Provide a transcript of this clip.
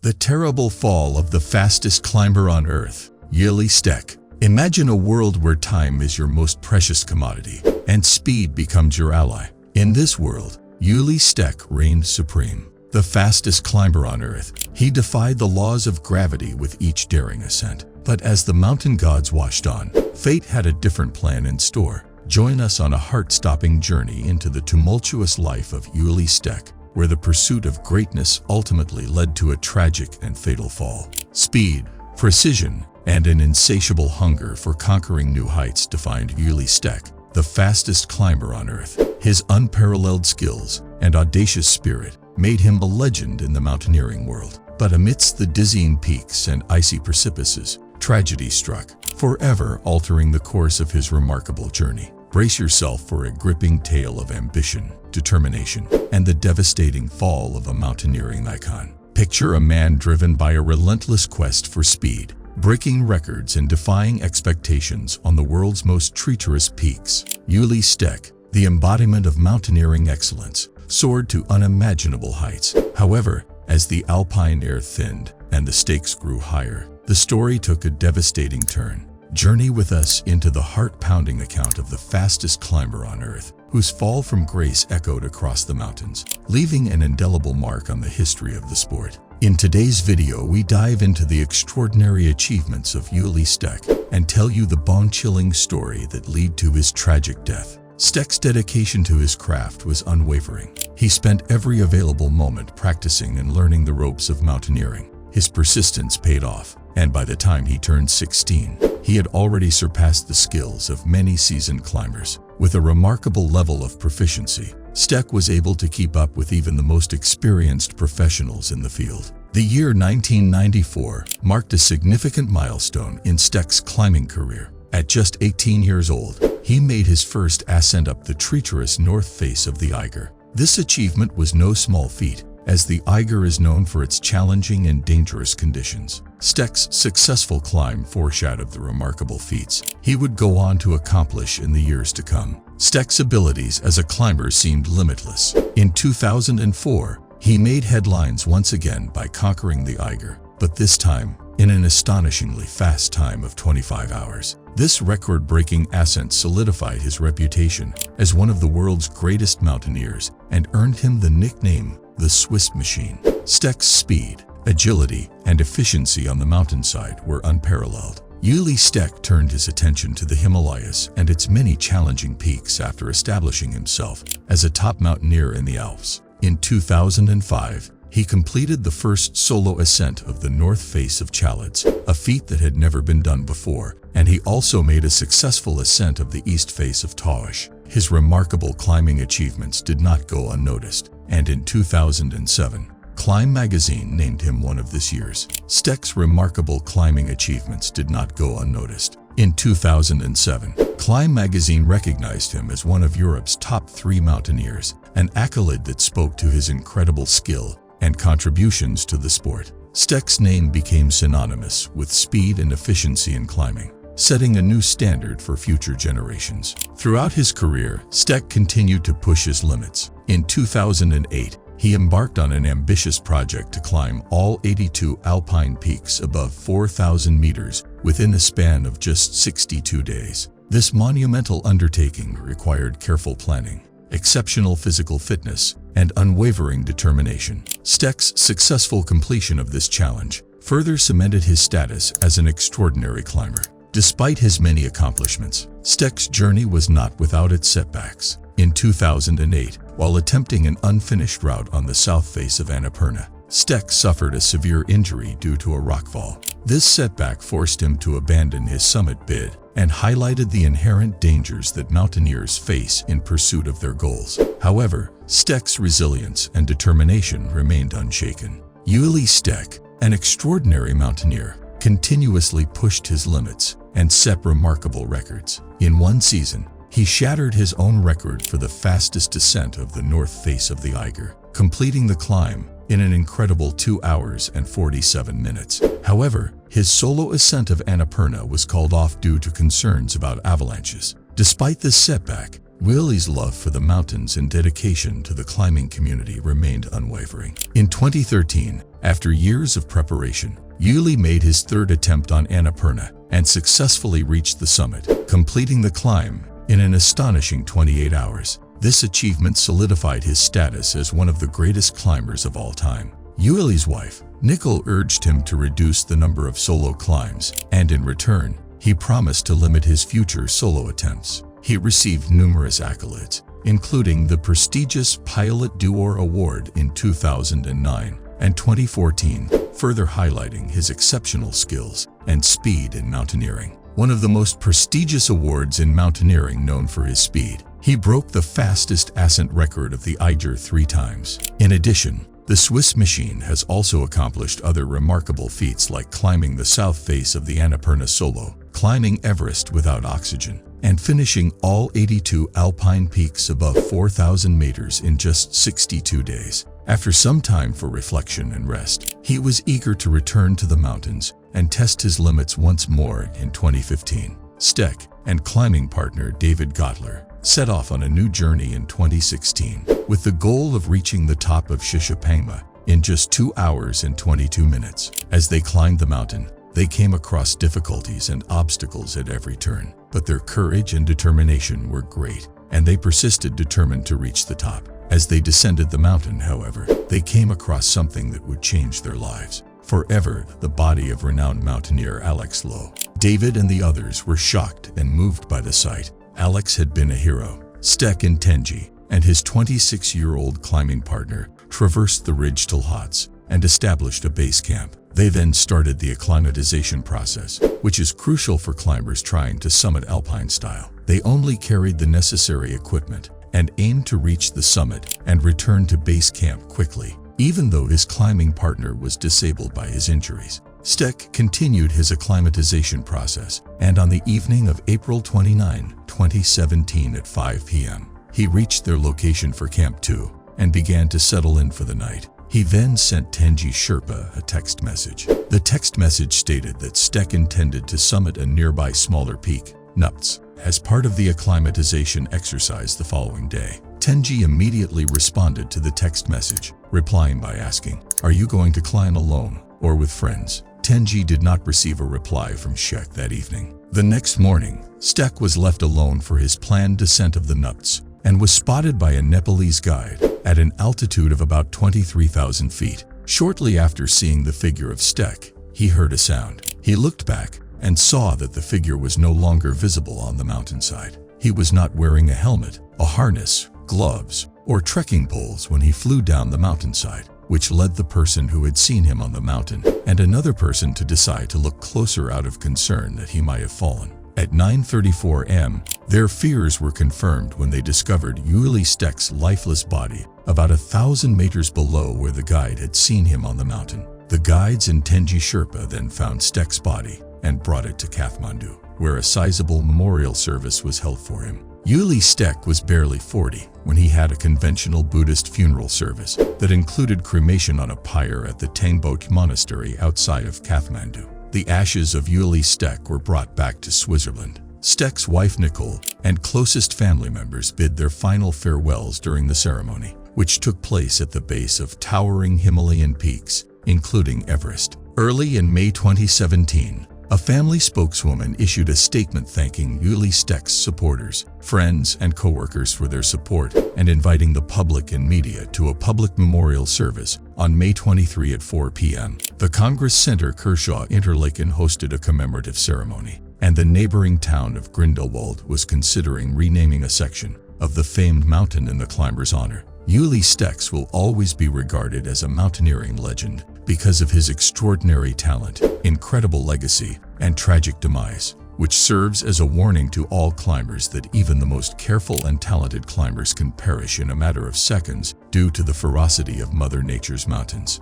The terrible fall of the fastest climber on Earth, Ueli Steck. Imagine a world where time is your most precious commodity, and speed becomes your ally. In this world, Ueli Steck reigned supreme. The fastest climber on Earth, he defied the laws of gravity with each daring ascent. But as the mountain gods watched on, fate had a different plan in store. Join us on a heart-stopping journey into the tumultuous life of Ueli Steck, where the pursuit of greatness ultimately led to a tragic and fatal fall. Speed, precision, and an insatiable hunger for conquering new heights defined Ueli Steck, the fastest climber on Earth. His unparalleled skills and audacious spirit made him a legend in the mountaineering world. But amidst the dizzying peaks and icy precipices, tragedy struck, forever altering the course of his remarkable journey. Brace yourself for a gripping tale of ambition, determination, and the devastating fall of a mountaineering icon. Picture a man driven by a relentless quest for speed, breaking records and defying expectations on the world's most treacherous peaks. Ueli Steck, the embodiment of mountaineering excellence, soared to unimaginable heights. However, as the alpine air thinned and the stakes grew higher, the story took a devastating turn. Journey with us into the heart-pounding account of the fastest climber on Earth, whose fall from grace echoed across the mountains, leaving an indelible mark on the history of the sport. In today's video, we dive into the extraordinary achievements of Ueli Steck and tell you the bone-chilling story that led to his tragic death. Steck's dedication to his craft was unwavering. He spent every available moment practicing and learning the ropes of mountaineering. His persistence paid off, and by the time he turned 16, he had already surpassed the skills of many seasoned climbers. With a remarkable level of proficiency, Steck was able to keep up with even the most experienced professionals in the field. The year 1994 marked a significant milestone in Steck's climbing career. At just 18 years old, he made his first ascent up the treacherous north face of the Eiger. This achievement was no small feat, as the Eiger is known for its challenging and dangerous conditions. Steck's successful climb foreshadowed the remarkable feats he would go on to accomplish in the years to come. Steck's abilities as a climber seemed limitless. In 2004, he made headlines once again by conquering the Eiger, but this time in an astonishingly fast time of 25 hours. This record-breaking ascent solidified his reputation as one of the world's greatest mountaineers and earned him the nickname the Swiss Machine. Steck's speed, agility, and efficiency on the mountainside were unparalleled. Ueli Steck turned his attention to the Himalayas and its many challenging peaks after establishing himself as a top mountaineer in the Alps. In 2005, he completed the first solo ascent of the north face of Chalets, a feat that had never been done before, and he also made a successful ascent of the east face of Taoish. His remarkable climbing achievements did not go unnoticed, and in 2007, Climb magazine named him one of this year's. Steck's remarkable climbing achievements did not go unnoticed. In 2007, Climb magazine recognized him as one of Europe's top 3 mountaineers, an accolade that spoke to his incredible skill and contributions to the sport. Steck's name became synonymous with speed and efficiency in climbing, setting a new standard for future generations. Throughout his career, Steck continued to push his limits. In 2008, he embarked on an ambitious project to climb all 82 alpine peaks above 4,000 meters within a span of just 62 days. This monumental undertaking required careful planning, exceptional physical fitness, and unwavering determination. Steck's successful completion of this challenge further cemented his status as an extraordinary climber. Despite his many accomplishments, Steck's journey was not without its setbacks. In 2008, while attempting an unfinished route on the south face of Annapurna, Steck suffered a severe injury due to a rockfall. This setback forced him to abandon his summit bid and highlighted the inherent dangers that mountaineers face in pursuit of their goals. However, Steck's resilience and determination remained unshaken. Ueli Steck, an extraordinary mountaineer, continuously pushed his limits and set remarkable records. In one season, he shattered his own record for the fastest descent of the north face of the Eiger, completing the climb in an incredible 2 hours and 47 minutes. However, his solo ascent of Annapurna was called off due to concerns about avalanches. Despite this setback, Ueli's love for the mountains and dedication to the climbing community remained unwavering. In 2013, After years of preparation, Ueli made his third attempt on Annapurna and successfully reached the summit, completing the climb in an astonishing 28 hours. This achievement solidified his status as one of the greatest climbers of all time. Ueli's wife, Nicole, urged him to reduce the number of solo climbs, and in return, he promised to limit his future solo attempts. He received numerous accolades, including the prestigious Pilot d'Or Award in 2009 and 2014, further highlighting his exceptional skills and speed in mountaineering. One of the most prestigious awards in mountaineering, known for his speed, he broke the fastest ascent record of the Eiger 3 times. In addition, the Swiss machine has also accomplished other remarkable feats like climbing the south face of the Annapurna solo, climbing Everest without oxygen, and finishing all 82 alpine peaks above 4,000 meters in just 62 days. After some time for reflection and rest, he was eager to return to the mountains and test his limits once more in 2015. Steck and climbing partner David Gottler set off on a new journey in 2016 with the goal of reaching the top of Shishapangma in just 2 hours and 22 minutes. As they climbed the mountain, they came across difficulties and obstacles at every turn, but their courage and determination were great, and they persisted, determined to reach the top. As they descended the mountain, however, they came across something that would change their lives forever: the body of renowned mountaineer Alex Lowe. David and the others were shocked and moved by the sight. Alex had been a hero. Steck and Tenji and his 26-year-old climbing partner traversed the ridge till Hots and established a base camp. They then started the acclimatization process, which is crucial for climbers trying to summit alpine style. They only carried the necessary equipment and aimed to reach the summit and return to base camp quickly, even though his climbing partner was disabled by his injuries. Steck continued his acclimatization process, and on the evening of April 29, 2017 at 5 p.m., he reached their location for Camp 2 and began to settle in for the night. He then sent Tenji Sherpa a text message. The text message stated that Steck intended to summit a nearby smaller peak, Nups, as part of the acclimatization exercise the following day. Tenji immediately responded to the text message, replying by asking, "Are you going to climb alone or with friends?" Tenji did not receive a reply from Steck that evening. The next morning, Steck was left alone for his planned descent of the Nups and was spotted by a Nepalese guide at an altitude of about 23,000 feet. Shortly after seeing the figure of Steck, he heard a sound. He looked back and saw that the figure was no longer visible on the mountainside. He was not wearing a helmet, a harness, gloves, or trekking poles when he flew down the mountainside, which led the person who had seen him on the mountain and another person to decide to look closer out of concern that he might have fallen. At 9:34 am, their fears were confirmed when they discovered Ueli Steck's lifeless body about 1,000 meters below where the guide had seen him on the mountain. The guides and Tenji Sherpa then found Steck's body and brought it to Kathmandu, where a sizable memorial service was held for him. Ueli Steck was barely 40 when he had a conventional Buddhist funeral service that included cremation on a pyre at the Tangbok Monastery outside of Kathmandu. The ashes of Ueli Steck were brought back to Switzerland. Steck's wife Nicole and closest family members bid their final farewells during the ceremony, which took place at the base of towering Himalayan peaks, including Everest. Early in May 2017, a family spokeswoman issued a statement thanking Ueli Steck's supporters, friends, and co-workers for their support and inviting the public and media to a public memorial service on May 23 at 4 p.m. The Congress Center Kershaw Interlaken hosted a commemorative ceremony, and the neighboring town of Grindelwald was considering renaming a section of the famed mountain in the climber's honor. Ueli Steck will always be regarded as a mountaineering legend because of his extraordinary talent, incredible legacy, and tragic demise, which serves as a warning to all climbers that even the most careful and talented climbers can perish in a matter of seconds due to the ferocity of Mother Nature's mountains.